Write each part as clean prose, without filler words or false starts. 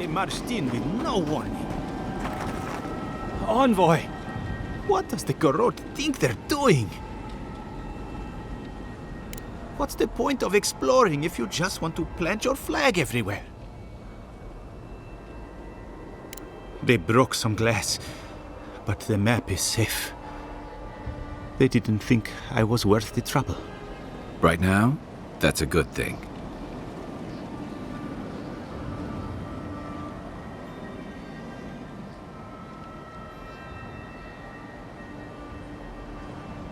They marched in with no warning. Envoy! What does the Gorod think they're doing? What's the point of exploring if you just want to plant your flag everywhere? They broke some glass, but the map is safe. They didn't think I was worth the trouble. Right now, that's a good thing.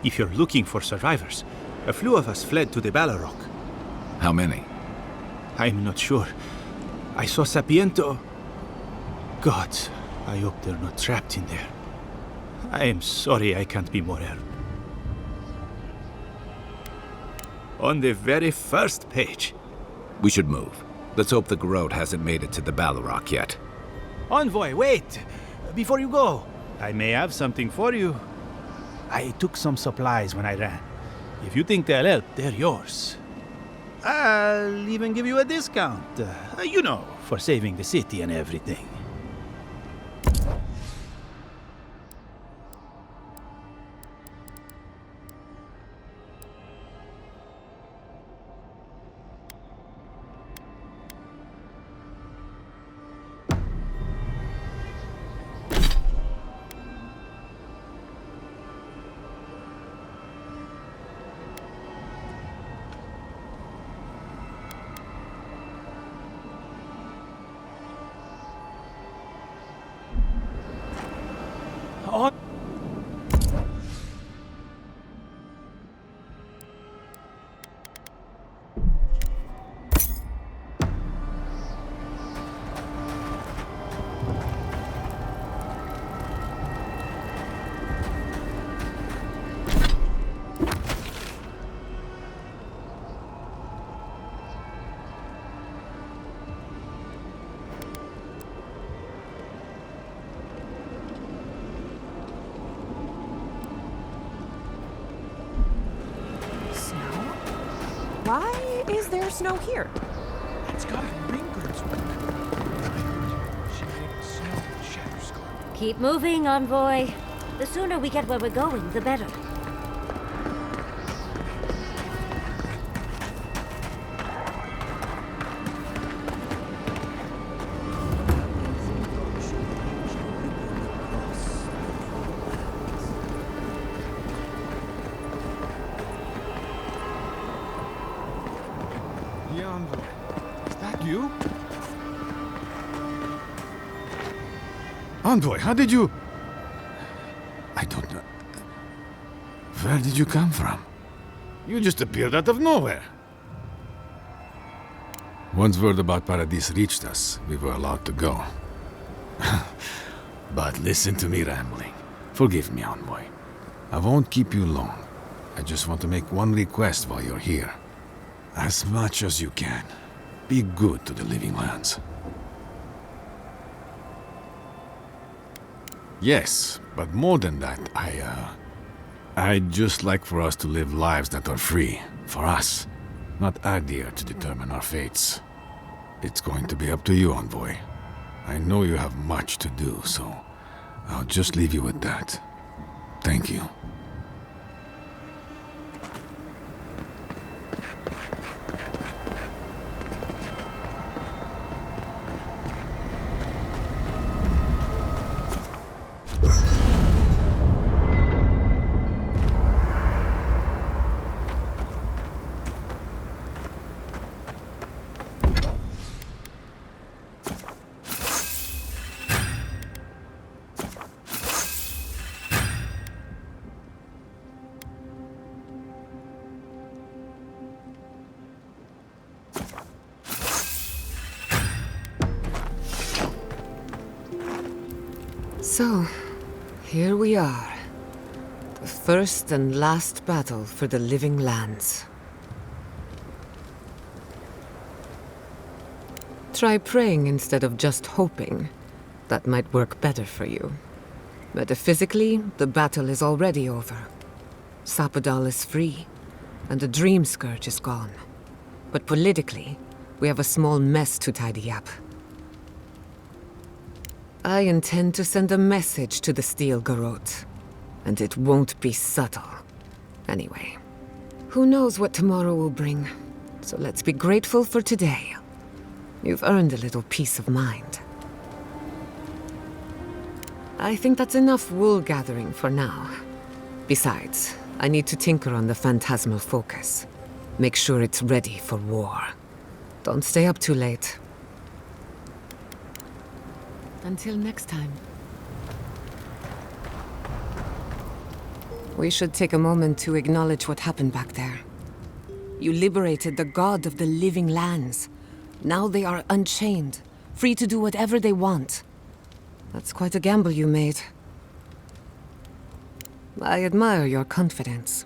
If you're looking for survivors, a few of us fled to the Balrog. How many? I'm not sure. I saw Sapiento. Gods, I hope they're not trapped in there. I am sorry I can't be more help. On the very first page. We should move. Let's hope the Gorod hasn't made it to the Balrog yet. Envoy, wait! Before you go, I may have something for you. I took some supplies when I ran. If you think they'll help, they're yours. I'll even give you a discount. You know, for saving the city and everything. Oh. Why is there snow here? It's got ringers. She made it snow in Shatterskull. Keep moving, Envoy. The sooner we get where we're going, the better. Envoy, is that you? Envoy, how did you... I don't know. Where did you come from? You just appeared out of nowhere. Once word about Paradis reached us, we were allowed to go. But listen to me rambling. Forgive me, Envoy. I won't keep you long. I just want to make one request while you're here. As much as you can, be good to the living lands. Yes, but more than that, I'd just like for us to live lives that are free, for us, not Aedyr to determine our fates. It's going to be up to you, Envoy. I know you have much to do, so I'll just leave you with that. Thank you. So, here we are. The first and last battle for the living lands. Try praying instead of just hoping. That might work better for you. Metaphysically, the battle is already over. Sapadal is free, and the Dream Scourge is gone. But politically, we have a small mess to tidy up. I intend to send a message to the Steel Garrote. And it won't be subtle. Anyway, who knows what tomorrow will bring. So let's be grateful for today. You've earned a little peace of mind. I think that's enough wool gathering for now. Besides, I need to tinker on the phantasmal focus. Make sure it's ready for war. Don't stay up too late. Until next time. We should take a moment to acknowledge what happened back there. You liberated the god of the living lands. Now they are unchained, free to do whatever they want. That's quite a gamble you made. I admire your confidence.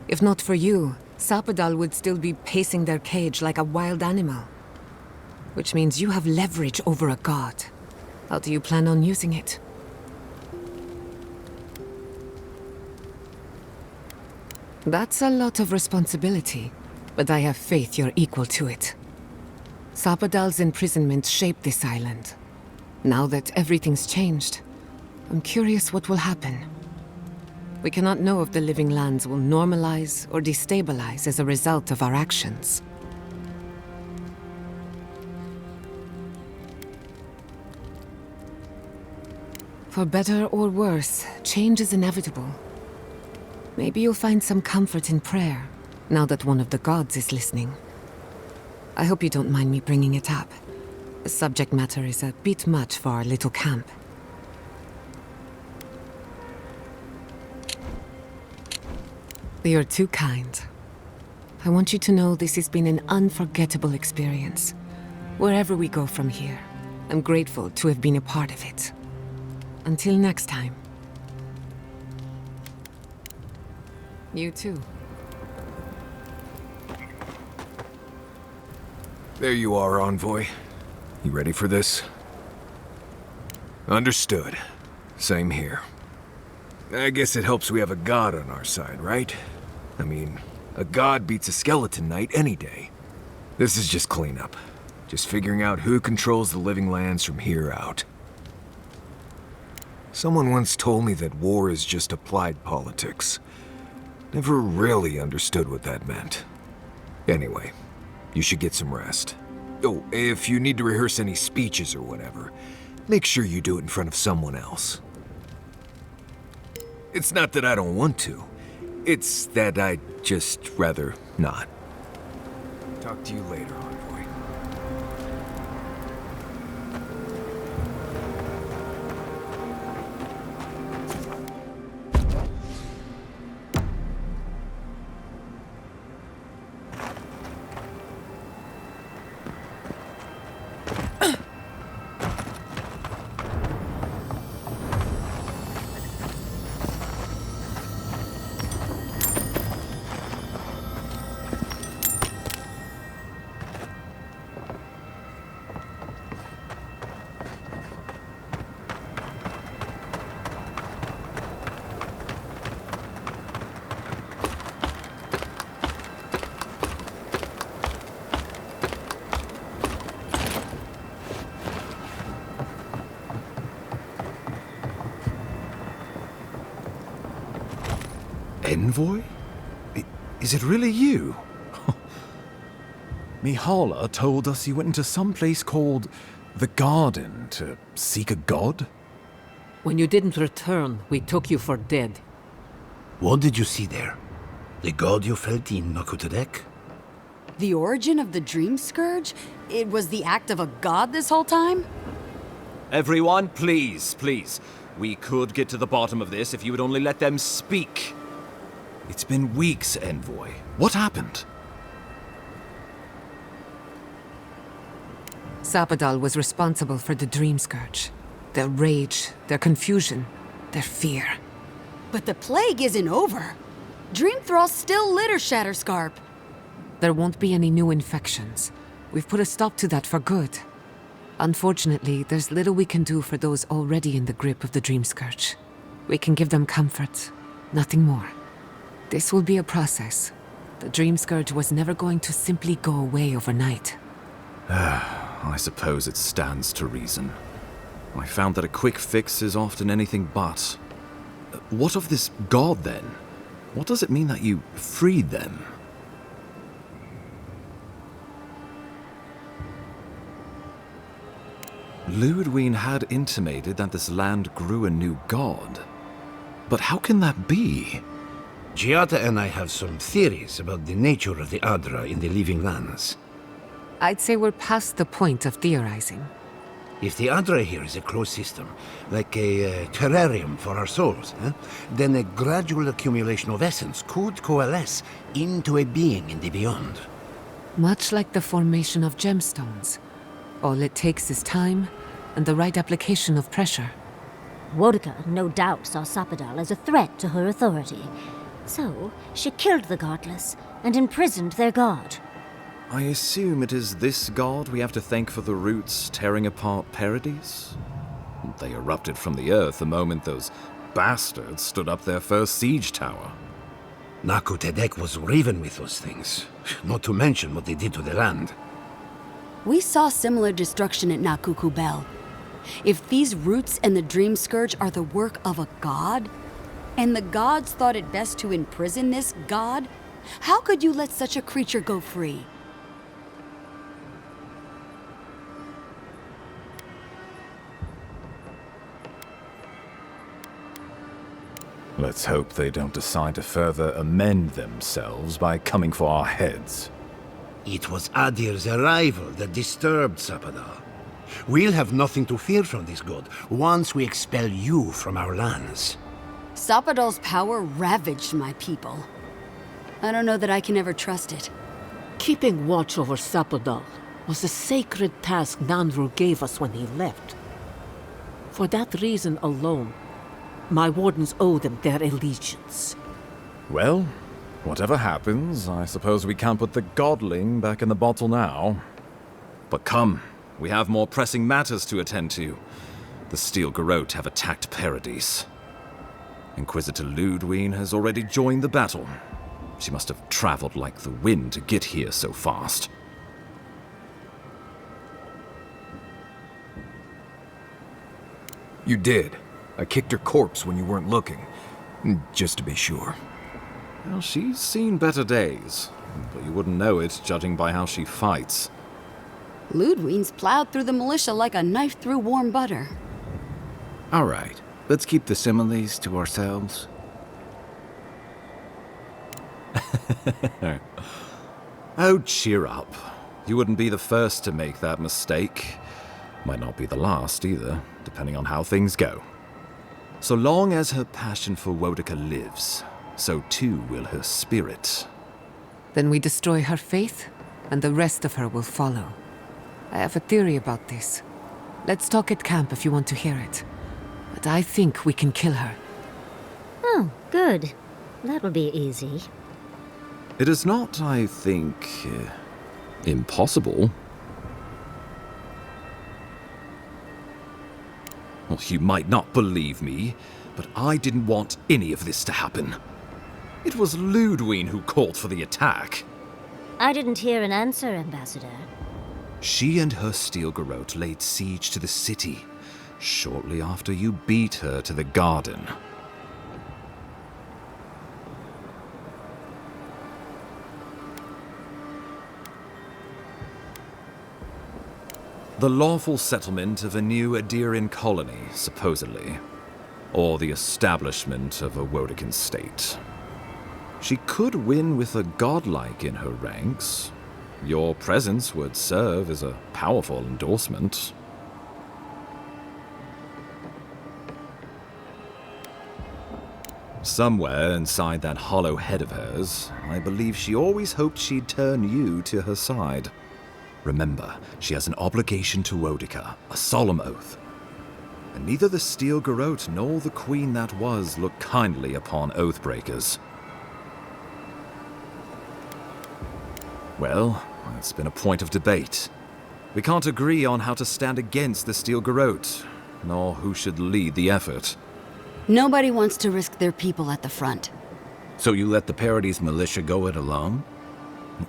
If not for you, Sappadal would still be pacing their cage like a wild animal. Which means you have leverage over a god. How do you plan on using it? That's a lot of responsibility, but I have faith you're equal to it. Sappadal's imprisonment shaped this island. Now that everything's changed, I'm curious what will happen. We cannot know if the living lands will normalize or destabilize as a result of our actions. For better or worse, change is inevitable. Maybe you'll find some comfort in prayer, now that one of the gods is listening. I hope you don't mind me bringing it up. The subject matter is a bit much for our little camp. You're too kind. I want you to know this has been an unforgettable experience. Wherever we go from here, I'm grateful to have been a part of it. Until next time. You too. There you are, Envoy. You ready for this? Understood. Same here. I guess it helps we have a god on our side, right? I mean, a god beats a skeleton knight any day. This is just cleanup. Just figuring out who controls the living lands from here out. Someone once told me that war is just applied politics. Never really understood what that meant. Anyway, you should get some rest. Oh, if you need to rehearse any speeches or whatever, make sure you do it in front of someone else. It's not that I don't want to. It's that I'd just rather not. Talk to you later, Envoy. Envoy? Is it really you? Mihala told us you went into some place called the Garden to seek a god? When you didn't return, we took you for dead. What did you see there? The god you felt in Makutadek? The origin of the Dream Scourge? It was the act of a god this whole time? Everyone, please, please. We could get to the bottom of this if you would only let them speak. It's been weeks, Envoy. What happened? Sappadal was responsible for the Dream Scourge. Their rage, their confusion, their fear. But the plague isn't over. Dream Thralls still litter Shatterscarp. There won't be any new infections. We've put a stop to that for good. Unfortunately, there's little we can do for those already in the grip of the Dream Scourge. We can give them comfort, nothing more. This will be a process. The Dream Scourge was never going to simply go away overnight. I suppose it stands to reason. I found that a quick fix is often anything but. What of this god, then? What does it mean that you freed them? Ludwig had intimated that this land grew a new god. But how can that be? Giada and I have some theories about the nature of the Aedyr in the living lands. I'd say we're past the point of theorizing. If the Aedyr here is a closed system, like a terrarium for our souls, then a gradual accumulation of essence could coalesce into a being in the beyond. Much like the formation of gemstones. All it takes is time and the right application of pressure. Wodka no doubt saw Sapadal as a threat to her authority. So, she killed the godless and imprisoned their god. I assume it is this god we have to thank for the roots tearing apart Paradise? They erupted from the earth the moment those bastards stood up their first siege tower. Nakutedek was riven with those things, not to mention what they did to the land. We saw similar destruction at Nakukubel. If these roots and the Dream Scourge are the work of a god, and the gods thought it best to imprison this god, how could you let such a creature go free? Let's hope they don't decide to further amend themselves by coming for our heads. It was Aedyr's arrival that disturbed Sapadal. We'll have nothing to fear from this god once we expel you from our lands. Sapadal's power ravaged my people. I don't know that I can ever trust it. Keeping watch over Sapadal was a sacred task Nanru gave us when he left. For that reason alone, my wardens owe them their allegiance. Well, whatever happens, I suppose we can't put the godling back in the bottle now. But come, we have more pressing matters to attend to. The Steel Garrote have attacked Paradise. Inquisitor Ludwig has already joined the battle. She must have traveled like the wind to get here so fast. You did. I kicked her corpse when you weren't looking, just to be sure. Well, she's seen better days, but you wouldn't know it judging by how she fights. Ludwig's plowed through the militia like a knife through warm butter. All right, let's keep the similes to ourselves. Oh, cheer up. You wouldn't be the first to make that mistake. Might not be the last either, depending on how things go. So long as her passion for Wodika lives, so too will her spirit. Then we destroy her faith, and the rest of her will follow. I have a theory about this. Let's talk at camp if you want to hear it. But I think we can kill her. Oh, good. That'll be easy. It is not, I think, impossible. Well, you might not believe me, but I didn't want any of this to happen. It was Ludwig who called for the attack. I didn't hear an answer, Ambassador. She and her Steel Garrote laid siege to the city, shortly after you beat her to the garden. The lawful settlement of a new Aedyrian colony, supposedly. Or the establishment of a Wodican state. She could win with a Godlike in her ranks. Your presence would serve as a powerful endorsement. Somewhere inside that hollow head of hers, I believe she always hoped she'd turn you to her side. Remember, she has an obligation to Wodika, a solemn oath. And neither the Steel Garrote nor the Queen that was look kindly upon oathbreakers. Well, it's been a point of debate. We can't agree on how to stand against the Steel Garrote, nor who should lead the effort. Nobody wants to risk their people at the front. So you let the Paradise militia go it alone?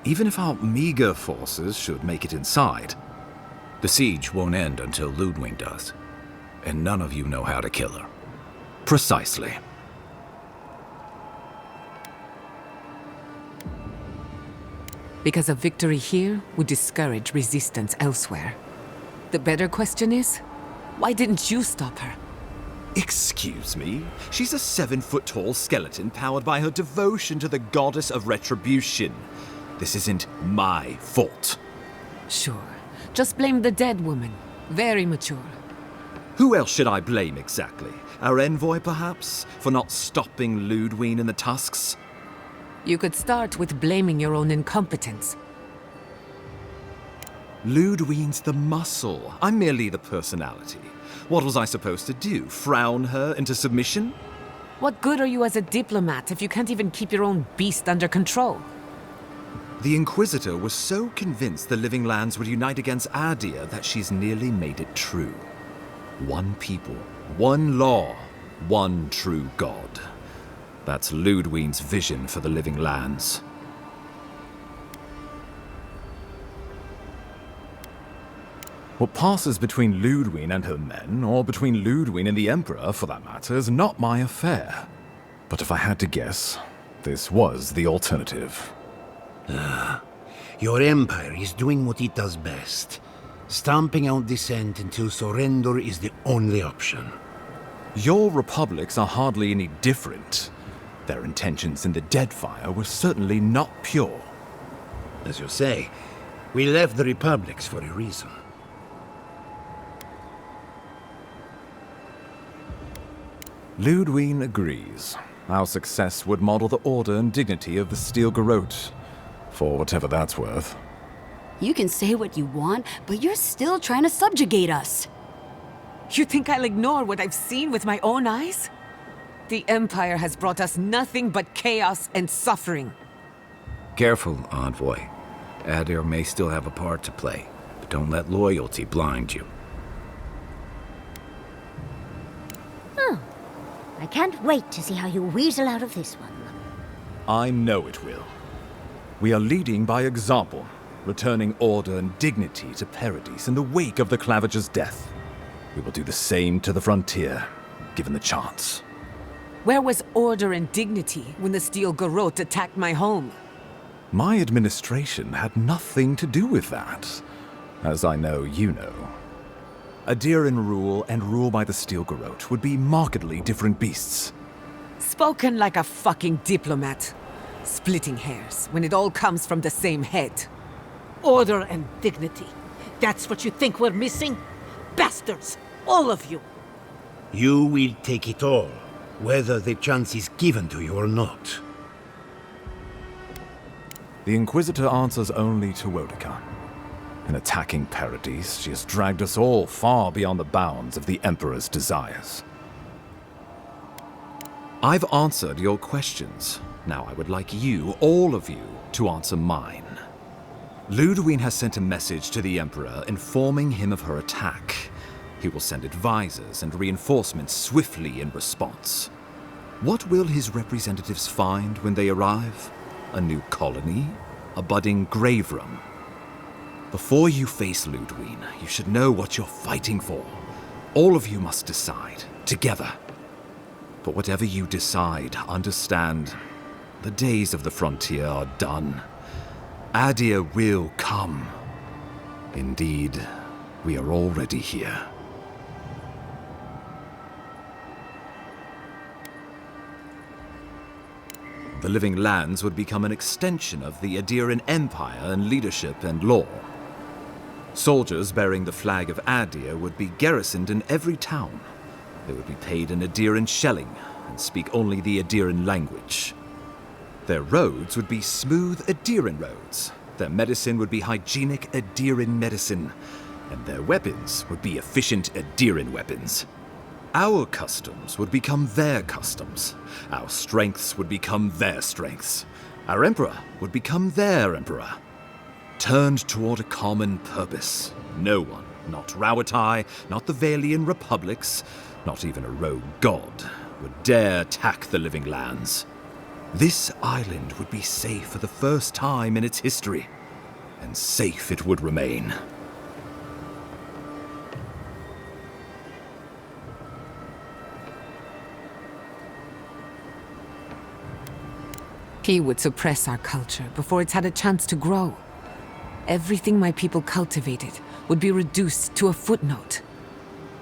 Even if our meager forces should make it inside. The siege won't end until Ludwig does. and none of you know how to kill her. Precisely. Because a victory here would discourage resistance elsewhere. The better question is, why didn't you stop her? Excuse me? She's a 7-foot-tall skeleton powered by her devotion to the goddess of retribution. This isn't my fault. Sure. Just blame the dead woman. Very mature. Who else should I blame exactly? Our envoy, perhaps? For not stopping Ludwine and the Tusks? You could start with blaming your own incompetence. Ludwine's the muscle. I'm merely the personality. What was I supposed to do? Frown her into submission? What good are you as a diplomat if you can't even keep your own beast under control? The Inquisitor was so convinced the Living Lands would unite against Aedyr that she's nearly made it true. One people, one law, one true God. That's Ludwine's vision for the Living Lands. What passes between Ludwine and her men, or between Ludwine and the Emperor, for that matter, is not my affair. But if I had to guess, this was the alternative. Your empire is doing what it does best. Stamping out dissent until surrender is the only option. Your republics are hardly any different. Their intentions in the Deadfire were certainly not pure. As you say, we left the republics for a reason. Ludwine agrees. Our success would model the order and dignity of the Steel Garrote, for whatever that's worth. You can say what you want, but you're still trying to subjugate us. You think I'll ignore what I've seen with my own eyes? The Empire has brought us nothing but chaos and suffering. Careful, envoy. Aedyr may still have a part to play, but don't let loyalty blind you. I can't wait to see how you weasel out of this one. I know it will. We are leading by example, returning order and dignity to Paradise in the wake of the Clavager's death. We will do the same to the frontier, given the chance. Where was order and dignity when the Steel Garrote attacked my home? My administration had nothing to do with that, as I know you know. Aedyran rule and rule by the Steel Garrote would be markedly different beasts. Spoken like a fucking diplomat. Splitting hairs when it all comes from the same head. Order and dignity. That's what you think we're missing? Bastards! All of you! You will take it all, whether the chance is given to you or not. The Inquisitor answers only to Wodeka. In attacking Paradise, she has dragged us all far beyond the bounds of the Emperor's desires. I've answered your questions. Now I would like you, all of you, to answer mine. Ludwine has sent a message to the Emperor informing him of her attack. He will send advisors and reinforcements swiftly in response. What will his representatives find when they arrive? A new colony? A budding grave room? Before you face Ludwine, you should know what you're fighting for. All of you must decide, together. But whatever you decide, understand, the days of the frontier are done. Aedyr will come. Indeed, we are already here. The Living Lands would become an extension of the Aedyran Empire in leadership and law. Soldiers bearing the flag of Aedyr would be garrisoned in every town. They would be paid in Aedyran shelling and speak only the Aedyran language. Their roads would be smooth Aedyran roads. Their medicine would be hygienic Aedyran medicine. And their weapons would be efficient Aedyran weapons. Our customs would become their customs. Our strengths would become their strengths. Our emperor would become their emperor. Turned toward a common purpose. No one, not Rauatai, not the Valian republics, not even a rogue god, would dare attack the Living Lands. This island would be safe for the first time in its history, and safe it would remain. He would suppress our culture before it's had a chance to grow. Everything my people cultivated would be reduced to a footnote.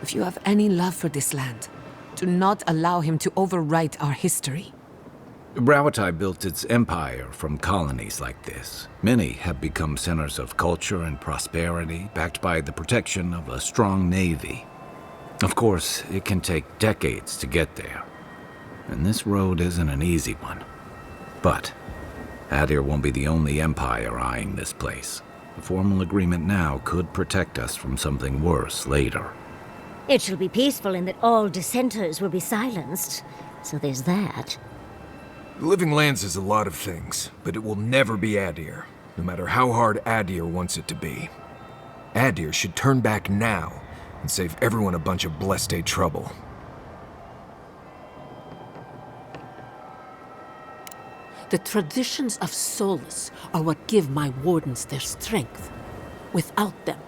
If you have any love for this land, do not allow him to overwrite our history. Rauatai built its empire from colonies like this. Many have become centers of culture and prosperity, backed by the protection of a strong navy. Of course, it can take decades to get there. And this road isn't an easy one. But Aedyr won't be the only empire eyeing this place. A formal agreement now could protect us from something worse later. It shall be peaceful in that all dissenters will be silenced. So there's that. The Living Lands is a lot of things, but it will never be Aedyr, no matter how hard Aedyr wants it to be. Aedyr should turn back now and save everyone a bunch of blessed day trouble. The traditions of solace are what give my wardens their strength. Without them,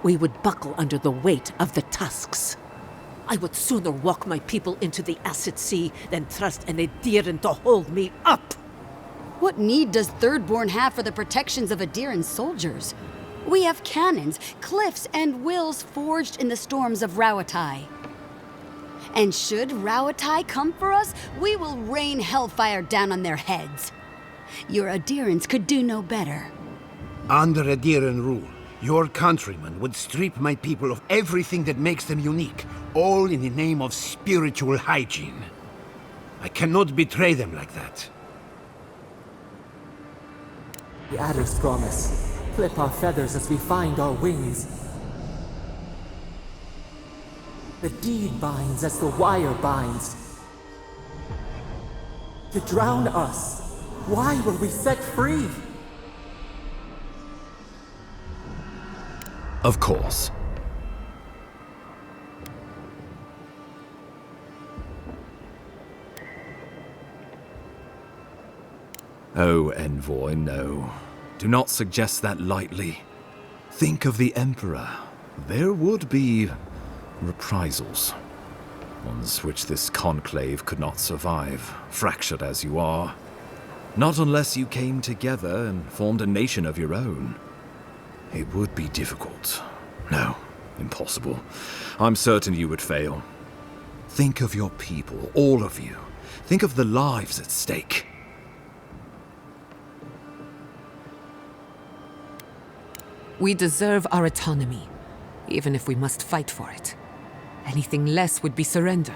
we would buckle under the weight of the tusks. I would sooner walk my people into the acid sea than trust an Aedyran to hold me up. What need does Thirdborn have for the protections of Aedyran soldiers? We have cannons, cliffs, and wills forged in the storms of Rauatai. And should Rauatai come for us, we will rain hellfire down on their heads. Your Aedyrans could do no better. Under Aedyran rule, your countrymen would strip my people of everything that makes them unique, all in the name of spiritual hygiene. I cannot betray them like that. The Addyr's promise. Flip our feathers as we find our wings. The deed binds as the wire binds. To drown us, why were we set free? Of course. Oh, Envoy, no. Do not suggest that lightly. Think of the Emperor. There would be reprisals. Ones which this conclave could not survive, fractured as you are. Not unless you came together and formed a nation of your own. It would be difficult. No, impossible. I'm certain you would fail. Think of your people, all of you. Think of the lives at stake. We deserve our autonomy, even if we must fight for it. Anything less would be surrender.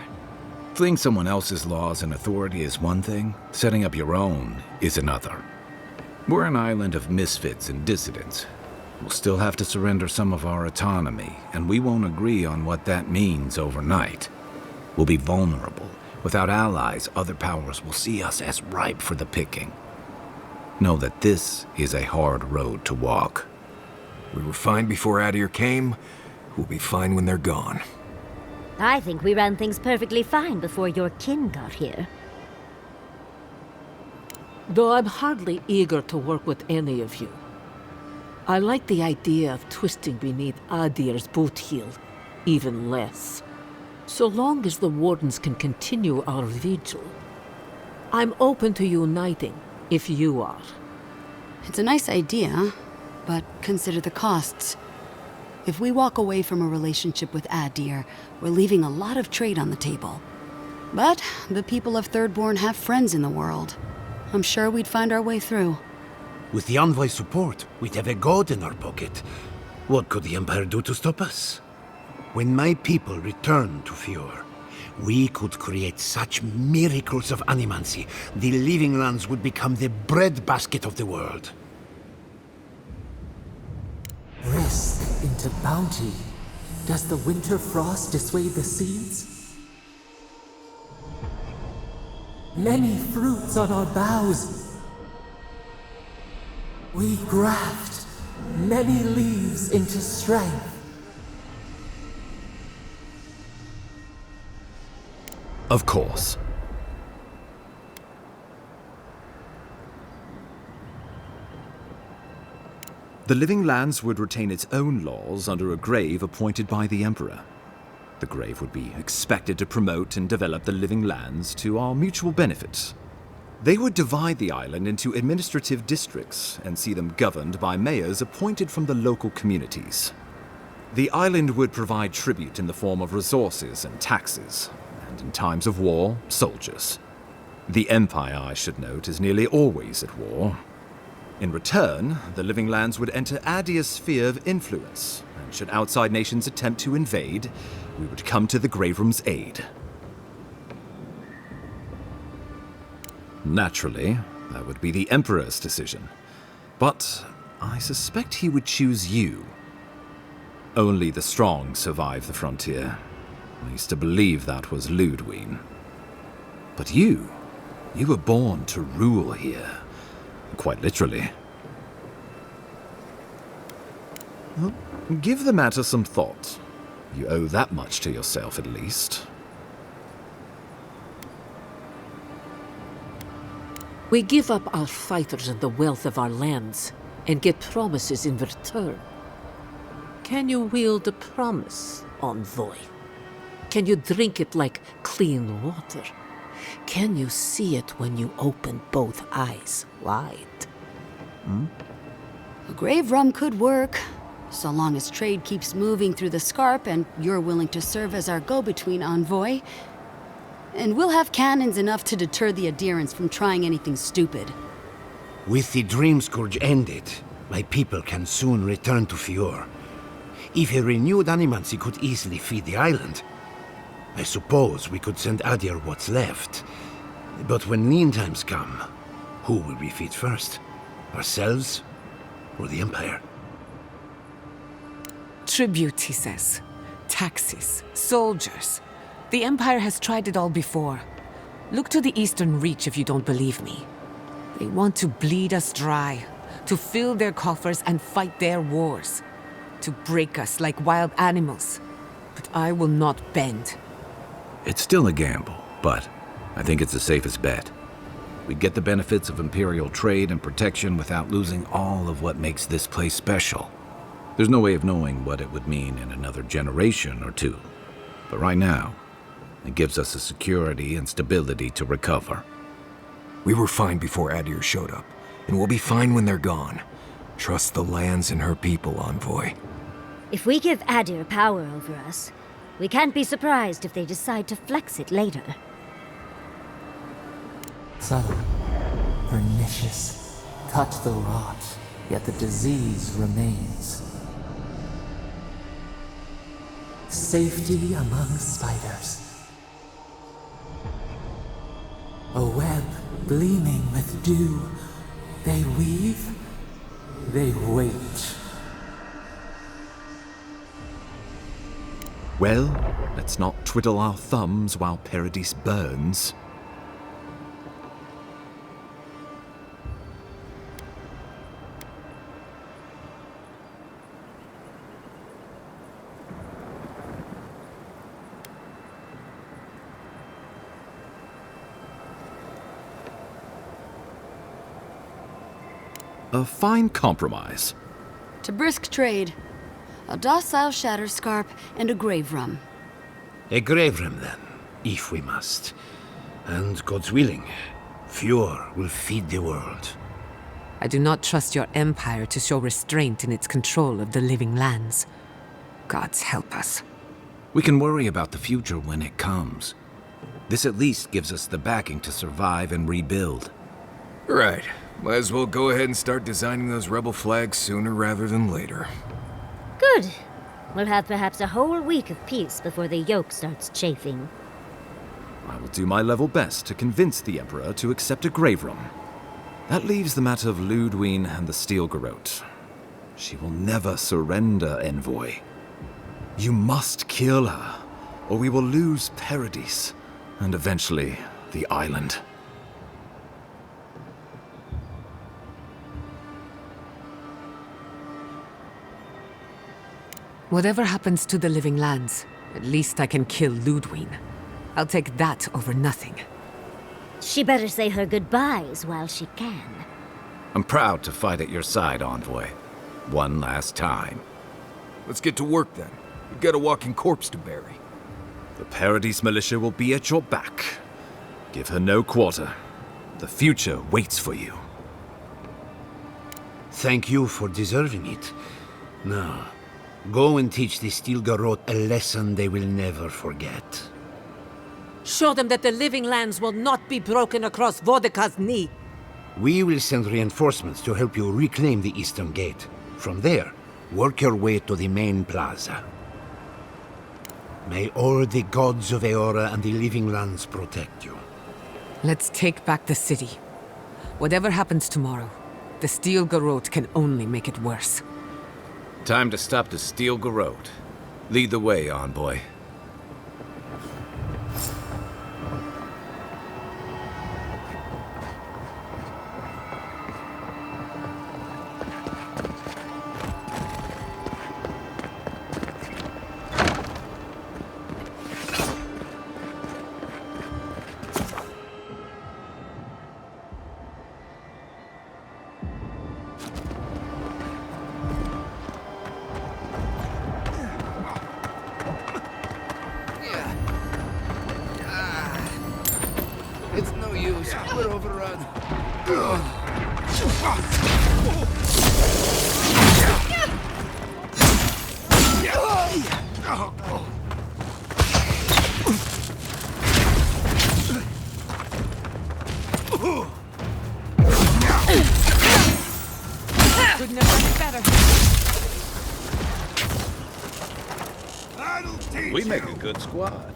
Fleeing someone else's laws and authority is one thing, setting up your own is another. We're an island of misfits and dissidents. We'll still have to surrender some of our autonomy, and we won't agree on what that means overnight. We'll be vulnerable. Without allies, other powers will see us as ripe for the picking. Know that this is a hard road to walk. We were fine before Aedyr came. We'll be fine when they're gone. I think we ran things perfectly fine before your kin got here. Though I'm hardly eager to work with any of you. I like the idea of twisting beneath Aedyr's boot heel even less. So long as the Wardens can continue our vigil. I'm open to uniting, if you are. It's a nice idea, but consider the costs. If we walk away from a relationship with Aedyr, we're leaving a lot of trade on the table. But the people of Thirdborn have friends in the world. I'm sure we'd find our way through. With the envoy's support, we'd have a god in our pocket. What could the Empire do to stop us? When my people return to Fjord, we could create such miracles of animancy, the Living Lands would become the breadbasket of the world. Risk into bounty. Does the winter frost dissuade the seeds? Many fruits on our boughs. We graft many leaves into strength. Of course. The Living Lands would retain its own laws under a grave appointed by the Emperor. The grave would be expected to promote and develop the Living Lands to our mutual benefit. They would divide the island into administrative districts and see them governed by mayors appointed from the local communities. The island would provide tribute in the form of resources and taxes, and in times of war, soldiers. The Empire, I should note, is nearly always at war. In return, the living lands would enter Aedyr's sphere of influence, and should outside nations attempt to invade, we would come to the Grave Room's aid. Naturally, that would be the Emperor's decision. But I suspect he would choose you. Only the strong survive the frontier. I used to believe that was Ludwig. But you were born to rule here. Quite literally. Well, give the matter some thought. You owe that much to yourself, at least. We give up our fighters and the wealth of our lands, and get promises in return. Can you wield a promise, envoy? Can you drink it like clean water? Can you see it when you open both eyes wide? A grave rum could work, so long as trade keeps moving through the Scarp and you're willing to serve as our go-between, envoy. And we'll have cannons enough to deter the adherents from trying anything stupid. With the Dream Scourge ended, my people can soon return to Fior. If a renewed animancy could easily feed the island, I suppose we could send Aedyr what's left. But when lean times come, who will we feed first? Ourselves or the Empire? Tribute, he says. Taxes, soldiers. The Empire has tried it all before. Look to the Eastern Reach if you don't believe me. They want to bleed us dry, to fill their coffers and fight their wars, to break us like wild animals. But I will not bend. It's still a gamble, but I think it's the safest bet. We get the benefits of Imperial trade and protection without losing all of what makes this place special. There's no way of knowing what it would mean in another generation or two. But right now, it gives us the security and stability to recover. We were fine before Aedyr showed up, and we'll be fine when they're gone. Trust the lands and her people, envoy. If we give Aedyr power over us, we can't be surprised if they decide to flex it later. Subtle, pernicious, touch the rot, yet the disease remains. Safety among spiders. A web gleaming with dew. They weave, they wait. Well, let's not twiddle our thumbs while Paradise burns. A fine compromise. To brisk trade. A docile shatter scarp and a grave rum. A grave room, then, if we must. And God's willing, Fior will feed the world. I do not trust your empire to show restraint in its control of the living lands. Gods help us. We can worry about the future when it comes. This at least gives us the backing to survive and rebuild. Right. Might as well go ahead and start designing those rebel flags sooner rather than later. Good. We'll have perhaps a whole week of peace before the yoke starts chafing. I will do my level best to convince the Emperor to accept a grave room. That leaves the matter of Ludwig and the Steel Garrote. She will never surrender, envoy. You must kill her, or we will lose Paradise, and eventually the island. Whatever happens to the living lands, at least I can kill Ludwig. I'll take that over nothing. She better say her goodbyes while she can. I'm proud to fight at your side, envoy. One last time. Let's get to work then. We've got a walking corpse to bury. The Paradise militia will be at your back. Give her no quarter. The future waits for you. Thank you for deserving it. Now, go and teach the Steel Garrote a lesson they will never forget. Show them that the living lands will not be broken across Vodka's knee. We will send reinforcements to help you reclaim the Eastern Gate. From there, work your way to the main plaza. May all the gods of Eora and the living lands protect you. Let's take back the city. Whatever happens tomorrow, the Steel Garrote can only make it worse. Time to stop the Steel Garrote. Lead the way, envoy. It's no use. We're overrun. Couldn't have done it better. We make a good squad.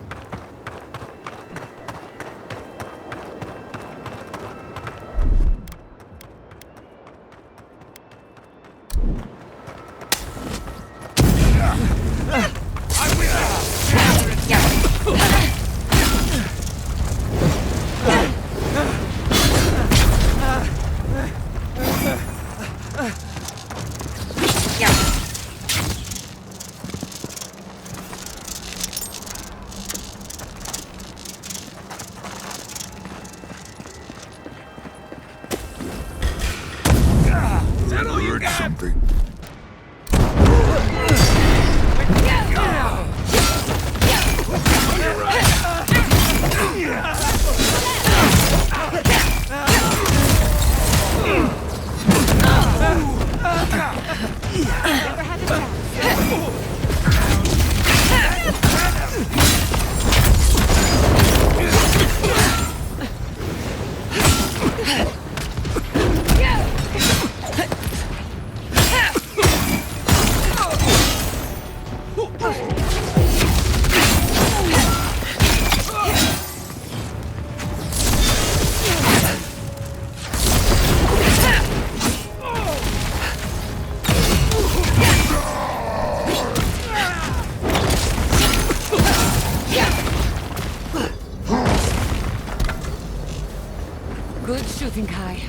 Good shooting, Kai.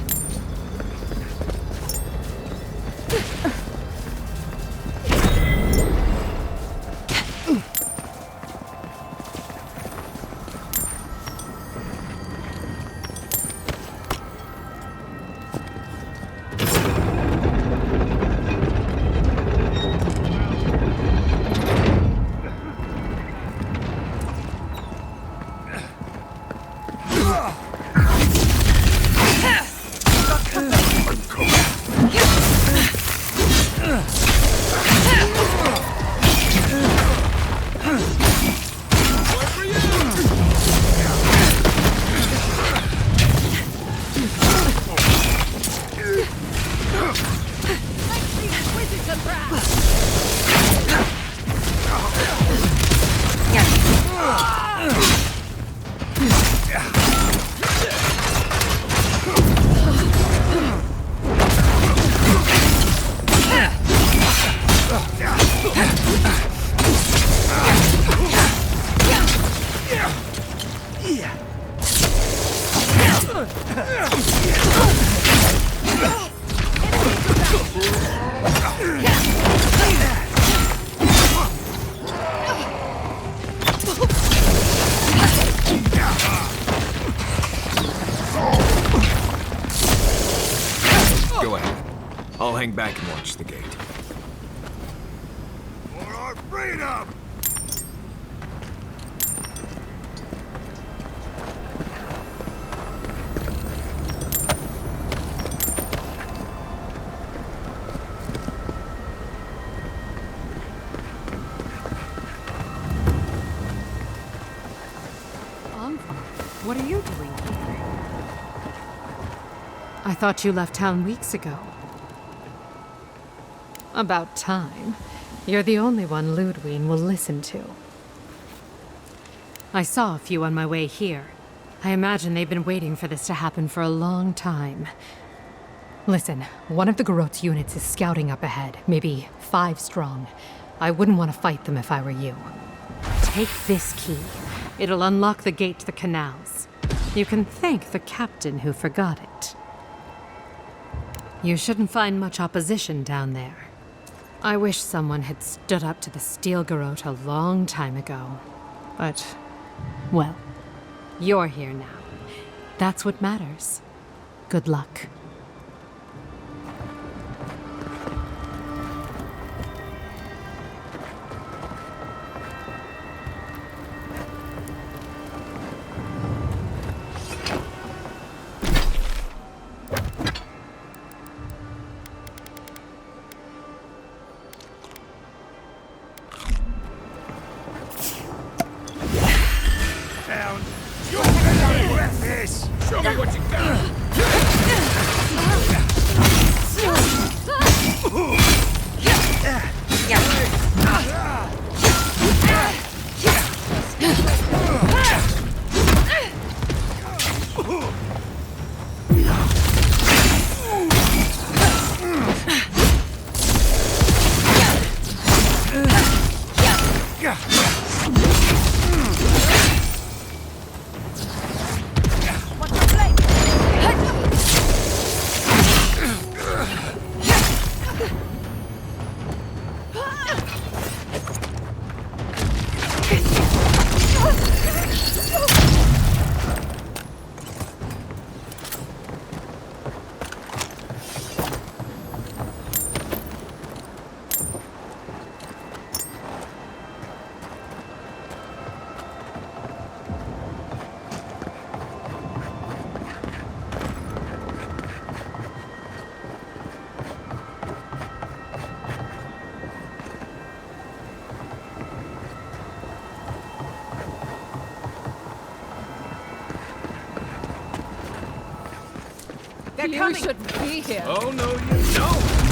Go ahead. I'll hang back and watch the gate. For our freedom! What are you doing here? I thought you left town weeks ago. About time. You're the only one Ludwig will listen to. I saw a few on my way here. I imagine they've been waiting for this to happen for a long time. Listen, one of the Garot's units is scouting up ahead, maybe 5 strong. I wouldn't want to fight them if I were you. Take this key. It'll unlock the gate to the canals. You can thank the captain who forgot it. You shouldn't find much opposition down there. I wish someone had stood up to the Steel Garot a long time ago. But, well, you're here now. That's what matters. Good luck. Show me what you got! You shouldn't be here. Oh, no, you don't!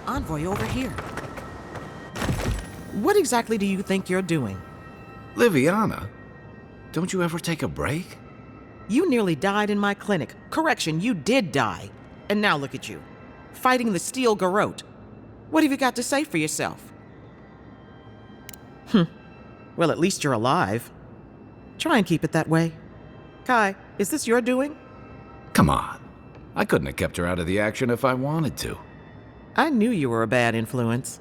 Envoy over here. What exactly do you think you're doing? Liviana, don't you ever take a break? You nearly died in my clinic. Correction, you did die. And now look at you, fighting the Steel Garot. What have you got to say for yourself? Well, at least you're alive. Try and keep it that way. Kai, is this your doing? Come on. I couldn't have kept her out of the action if I wanted to. I knew you were a bad influence.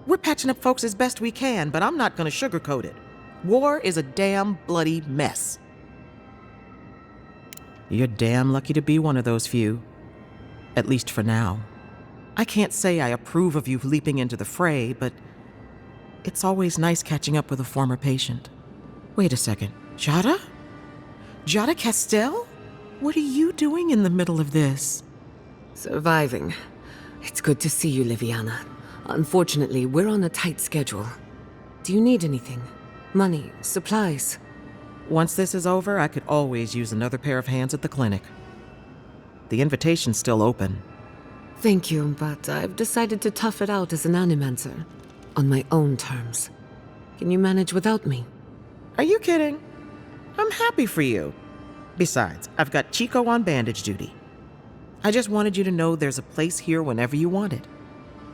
We're patching up folks as best we can, but I'm not gonna sugarcoat it. War is a damn bloody mess. You're damn lucky to be one of those few. At least for now. I can't say I approve of you leaping into the fray, but it's always nice catching up with a former patient. Wait a second. Jada? Jada Castell? What are you doing in the middle of this? Surviving. It's good to see you, Liviana. Unfortunately, we're on a tight schedule. Do you need anything? Money? Supplies? Once this is over, I could always use another pair of hands at the clinic. The invitation's still open. Thank you, but I've decided to tough it out as an animancer. On my own terms. Can you manage without me? Are you kidding? I'm happy for you. Besides, I've got Chico on bandage duty. I just wanted you to know there's a place here whenever you want it.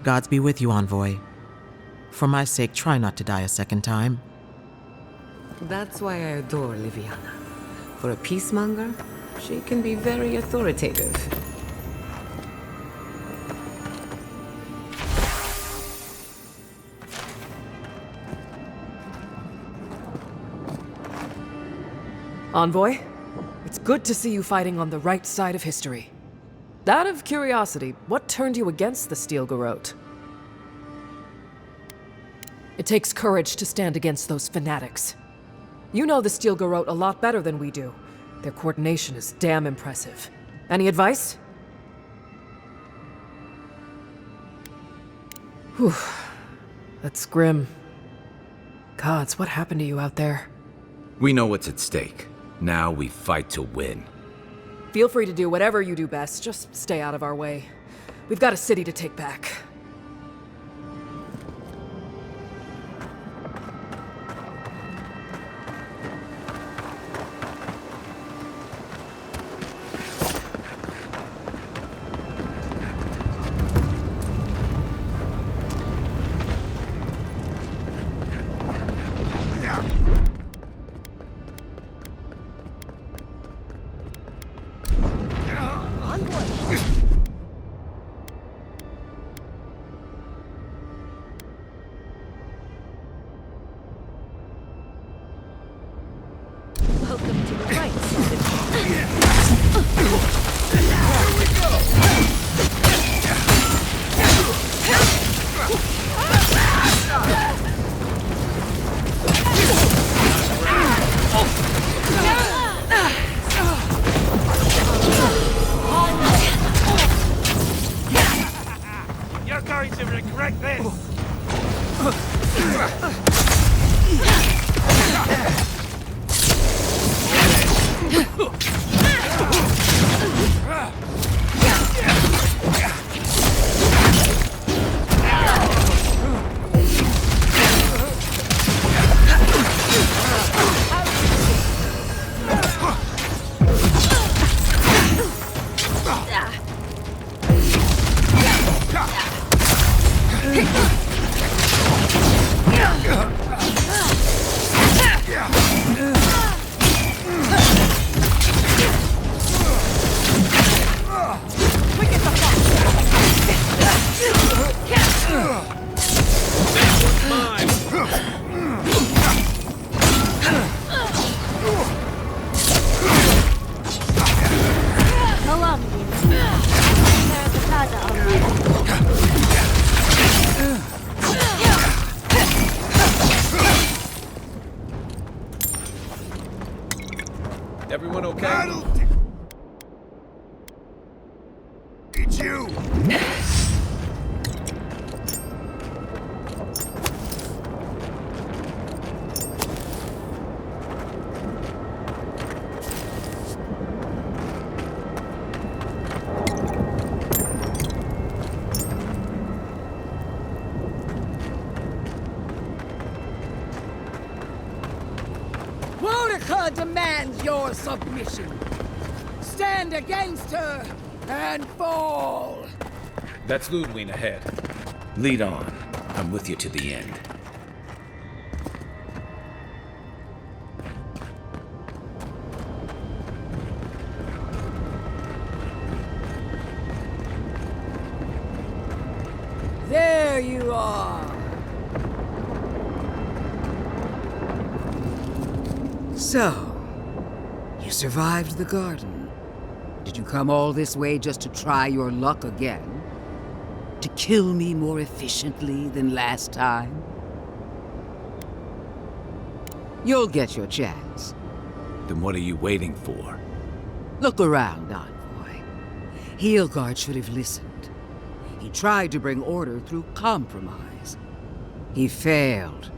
Gods be with you, Envoy. For my sake, try not to die a second time. That's why I adore Liviana. For a peacemonger, she can be very authoritative. Envoy, it's good to see you fighting on the right side of history. Out of curiosity, what turned you against the Steel Garrote? It takes courage to stand against those fanatics. You know the Steel Garrote a lot better than we do. Their coordination is damn impressive. Any advice? Whew. That's grim. Gods, what happened to you out there? We know what's at stake. Now we fight to win. Feel free to do whatever you do best, just stay out of our way. We've got a city to take back. Welcome to the right side You're going to regret this! Everyone okay? It's you! Boudica demands your submission. Stand against her and fall. That's Ludwig ahead. Lead on. I'm with you to the end. There you are. So, you survived the garden. Did you come all this way just to try your luck again? To kill me more efficiently than last time? You'll get your chance. Then what are you waiting for? Look around, Envoy. Heelguard should have listened. He tried to bring order through compromise. He failed.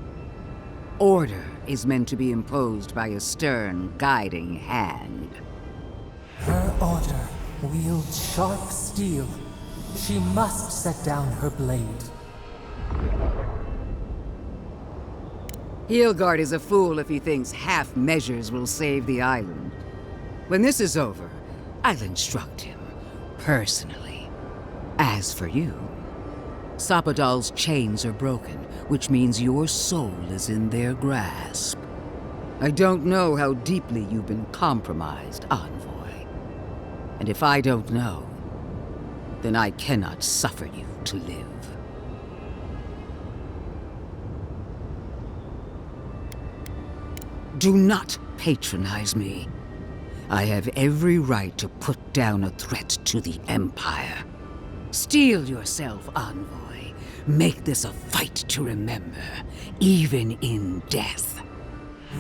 Order is meant to be imposed by a stern, guiding hand. Her order wields sharp steel. She must set down her blade. Heelguard is a fool if he thinks half measures will save the island. When this is over, I'll instruct him, personally. As for you, Sapodal's chains are broken, which means your soul is in their grasp. I don't know how deeply you've been compromised, Envoy. And if I don't know, then I cannot suffer you to live. Do not patronize me. I have every right to put down a threat to the Empire. Steel yourself, Envoy. Make this a fight to remember, even in death.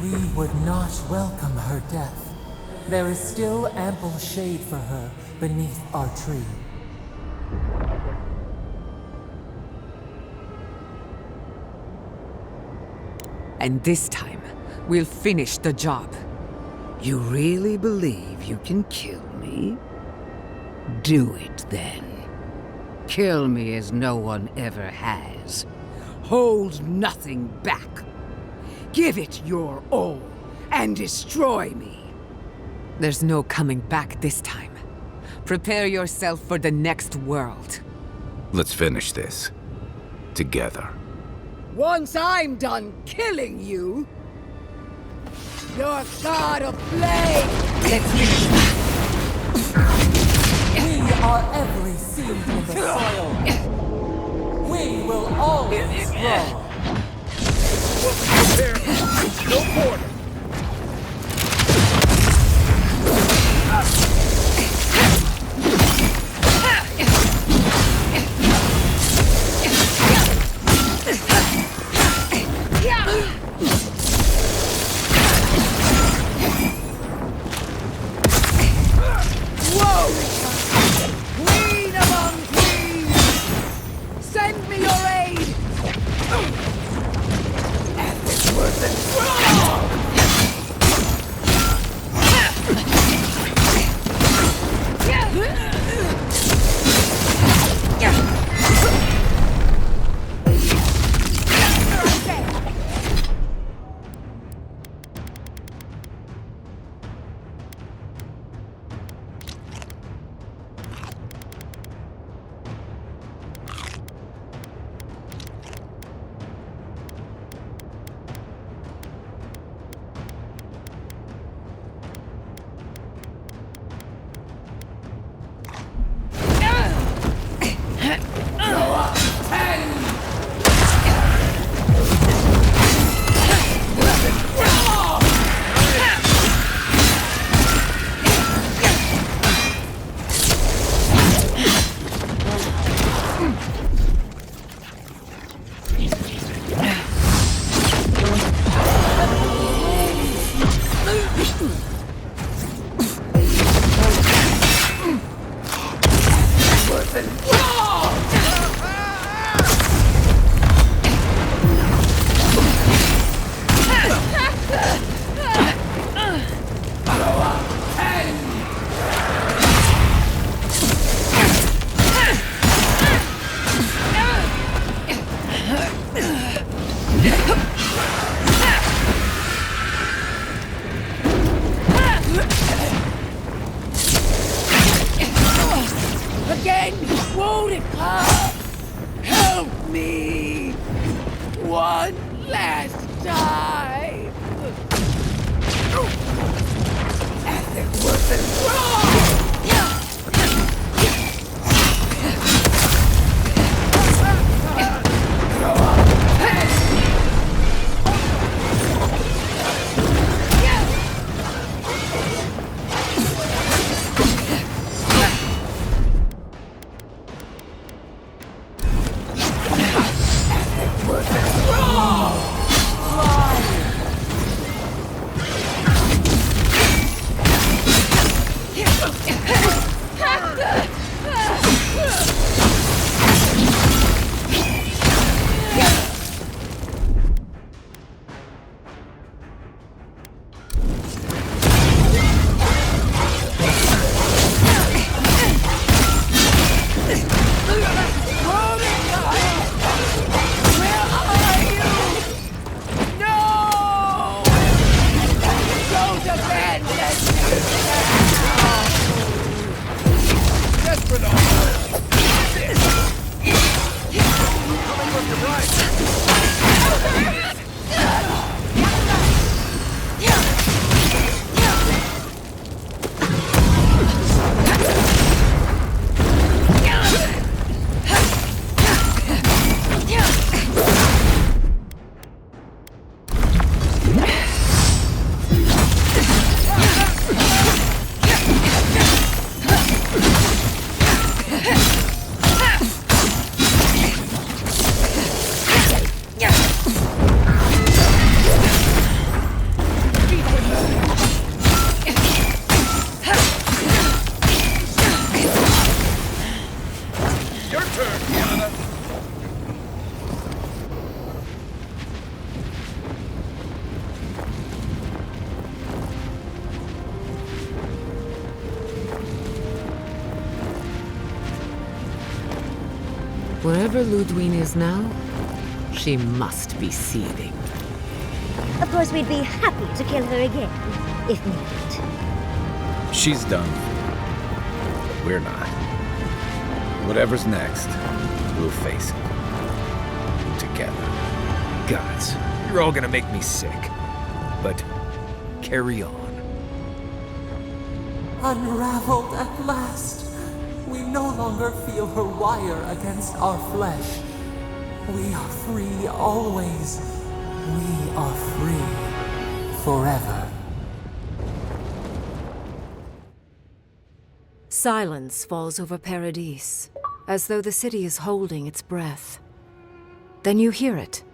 We would not welcome her death. There is still ample shade for her beneath our tree. And this time, we'll finish the job. You really believe you can kill me? Do it then. Kill me as no one ever has. Hold nothing back. Give it your all, and destroy me. There's no coming back this time. Prepare yourself for the next world. Let's finish this. Together. Once I'm done killing you, your god of flame! Let's finish. We are every seed in the soil. We will always grow. There, no quarter. Queen among queens! Send me your aid! And this wasn't wrong! Again, won't it come? Help me! One last time! And it wasn't wrong! Yeah. turn, Kiana. Wherever Ludwine is now, she must be seething. Of course, we'd be happy to kill her again, if needed. She's done. But we're not. Whatever's next, we'll face it. Together. Gods, you're all gonna make me sick. But carry on. Unraveled at last. We no longer feel her wire against our flesh. We are free always. We are free forever. Silence falls over Paradise, as though the city is holding its breath. Then you hear it,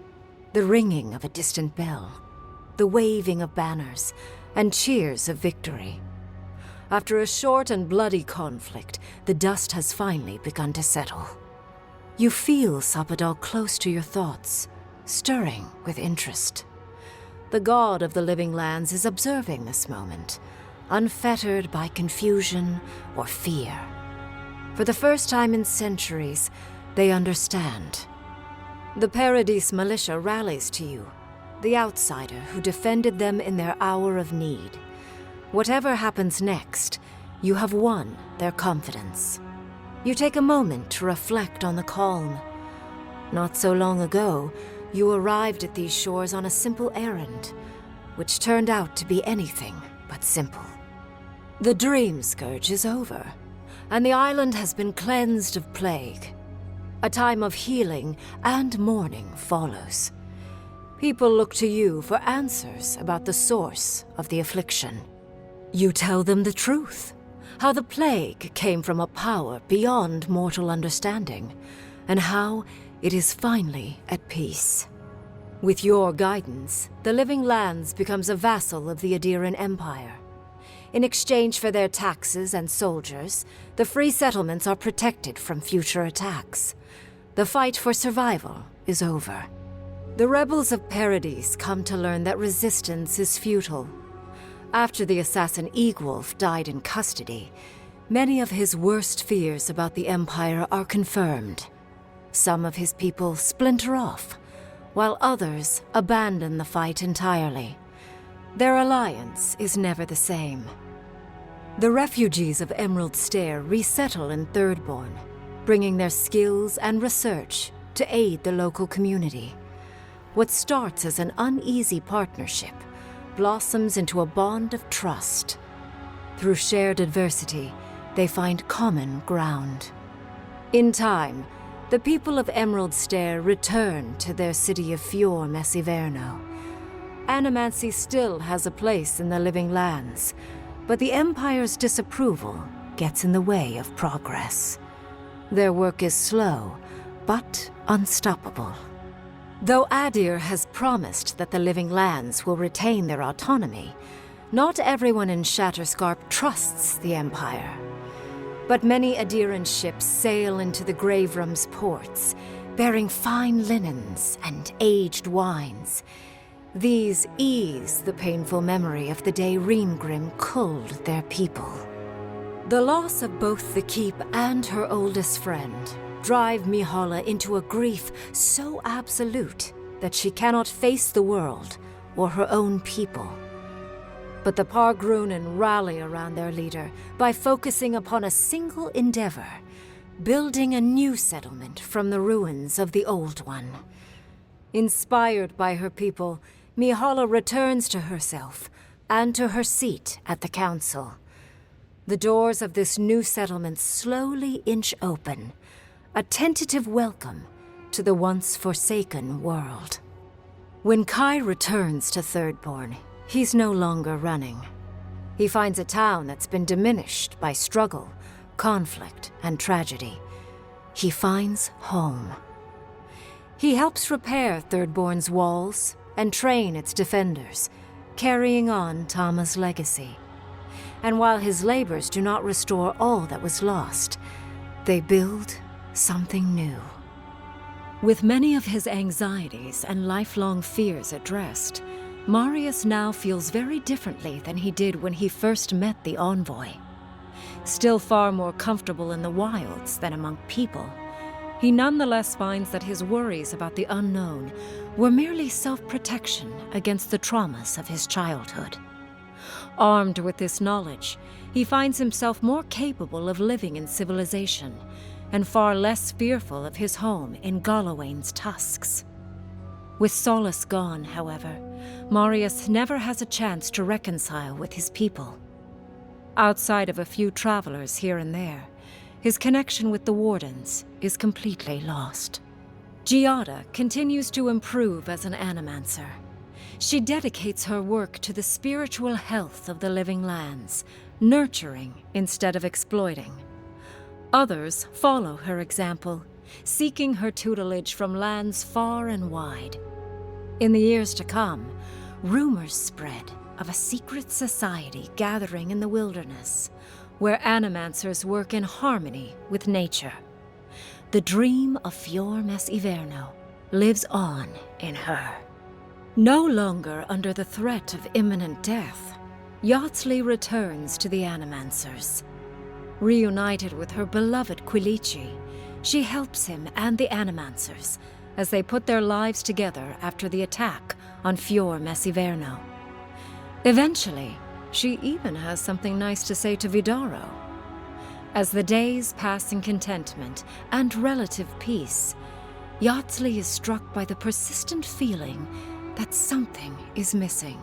the ringing of a distant bell, the waving of banners, and cheers of victory. After a short and bloody conflict, the dust has finally begun to settle. You feel Sappadal close to your thoughts, stirring with interest. The god of the living lands is observing this moment, unfettered by confusion or fear. For the first time in centuries, they understand. The Paradise militia rallies to you, the outsider who defended them in their hour of need. Whatever happens next, you have won their confidence. You take a moment to reflect on the calm. Not so long ago, you arrived at these shores on a simple errand, which turned out to be anything but simple. The Dream Scourge is over, and the island has been cleansed of plague. A time of healing and mourning follows. People look to you for answers about the source of the affliction. You tell them the truth, how the plague came from a power beyond mortal understanding, and how it is finally at peace. With your guidance, the Living Lands becomes a vassal of the Aedyran Empire. In exchange for their taxes and soldiers, the free settlements are protected from future attacks. The fight for survival is over. The rebels of Paradise come to learn that resistance is futile. After the assassin Eagwolf died in custody, many of his worst fears about the Empire are confirmed. Some of his people splinter off, while others abandon the fight entirely. Their alliance is never the same. The refugees of Emerald Stair resettle in Thirdborn, bringing their skills and research to aid the local community. What starts as an uneasy partnership blossoms into a bond of trust. Through shared adversity, they find common ground. In time, the people of Emerald Stair return to their city of Fior Messiverno. Animancy still has a place in the Living Lands, but the Empire's disapproval gets in the way of progress. Their work is slow, but unstoppable. Though Aedyr has promised that the Living Lands will retain their autonomy, not everyone in Shatterscarp trusts the Empire. But many Aedyran ships sail into the Grave Room's ports, bearing fine linens and aged wines. These ease the painful memory of the day Reamgrim culled their people. The loss of both the Keep and her oldest friend drive Mihala into a grief so absolute that she cannot face the world or her own people. But the Pargrunen rally around their leader by focusing upon a single endeavor, building a new settlement from the ruins of the old one. Inspired by her people, Mihala returns to herself and to her seat at the council. The doors of this new settlement slowly inch open, a tentative welcome to the once forsaken world. When Kai returns to Thirdborn, he's no longer running. He finds a town that's been diminished by struggle, conflict, and tragedy. He finds home. He helps repair Thirdborn's walls and train its defenders, carrying on Tama's legacy. And while his labors do not restore all that was lost, they build, something new. With many of his anxieties and lifelong fears addressed, Marius now feels very differently than he did when he first met the envoy. Still far more comfortable in the wilds than among people, he nonetheless finds that his worries about the unknown were merely self-protection against the traumas of his childhood. Armed with this knowledge, he finds himself more capable of living in civilization, and far less fearful of his home in Galawain's tusks. With Solace gone, however, Marius never has a chance to reconcile with his people. Outside of a few travelers here and there, his connection with the Wardens is completely lost. Giada continues to improve as an animancer. She dedicates her work to the spiritual health of the living lands, nurturing instead of exploiting. Others follow her example, seeking her tutelage from lands far and wide. In the years to come, rumors spread of a secret society gathering in the wilderness, where animancers work in harmony with nature. The dream of Fior Mes Iverno lives on in her. No longer under the threat of imminent death, Yatsley returns to the animancers. Reunited with her beloved Quilici, she helps him and the animancers as they put their lives together after the attack on Fior Mes Iverno. Eventually, she even has something nice to say to Vidaro. As the days pass in contentment and relative peace, Yatsley is struck by the persistent feeling that something is missing.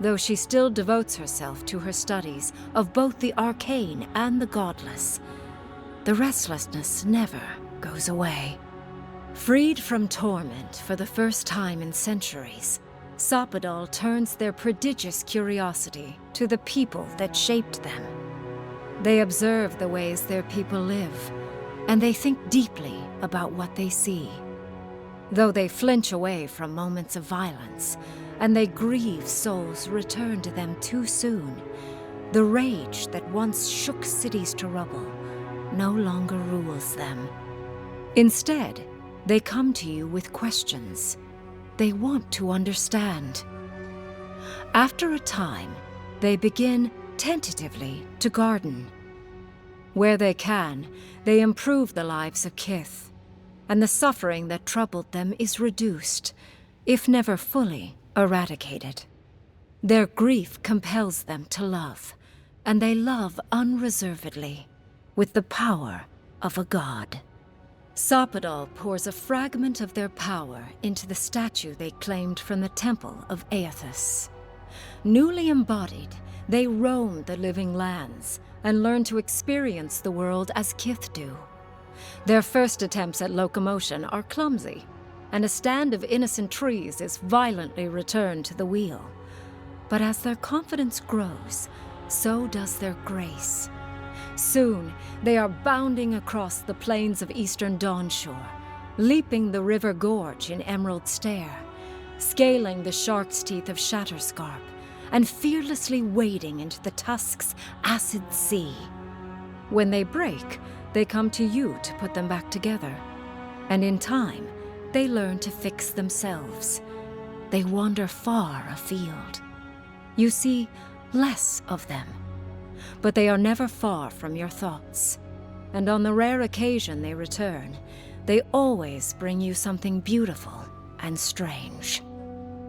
Though she still devotes herself to her studies of both the arcane and the godless, the restlessness never goes away. Freed from torment for the first time in centuries, Sappadal turns their prodigious curiosity to the people that shaped them. They observe the ways their people live, and they think deeply about what they see. Though they flinch away from moments of violence, and they grieve souls returned to them too soon, the rage that once shook cities to rubble no longer rules them. Instead, they come to you with questions. They want to understand. After a time, they begin tentatively to garden. Where they can, they improve the lives of Kith, and the suffering that troubled them is reduced, if never fully eradicated. Their grief compels them to love, and they love unreservedly, with the power of a god. Sappadal pours a fragment of their power into the statue they claimed from the temple of Aethys. Newly embodied, they roam the living lands and learn to experience the world as Kith do. Their first attempts at locomotion are clumsy, and a stand of innocent trees is violently returned to the wheel. But as their confidence grows, so does their grace. Soon, they are bounding across the plains of eastern Dawnshore, leaping the river gorge in Emerald Stair, scaling the shark's teeth of Shatterscarp, and fearlessly wading into the Tusk's acid sea. When they break, they come to you to put them back together, and in time, they learn to fix themselves. They wander far afield. You see less of them, but they are never far from your thoughts. And on the rare occasion they return, they always bring you something beautiful and strange.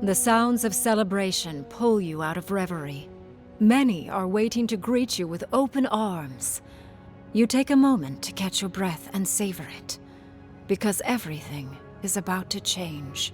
The sounds of celebration pull you out of reverie. Many are waiting to greet you with open arms. You take a moment to catch your breath and savor it, because everything is about to change.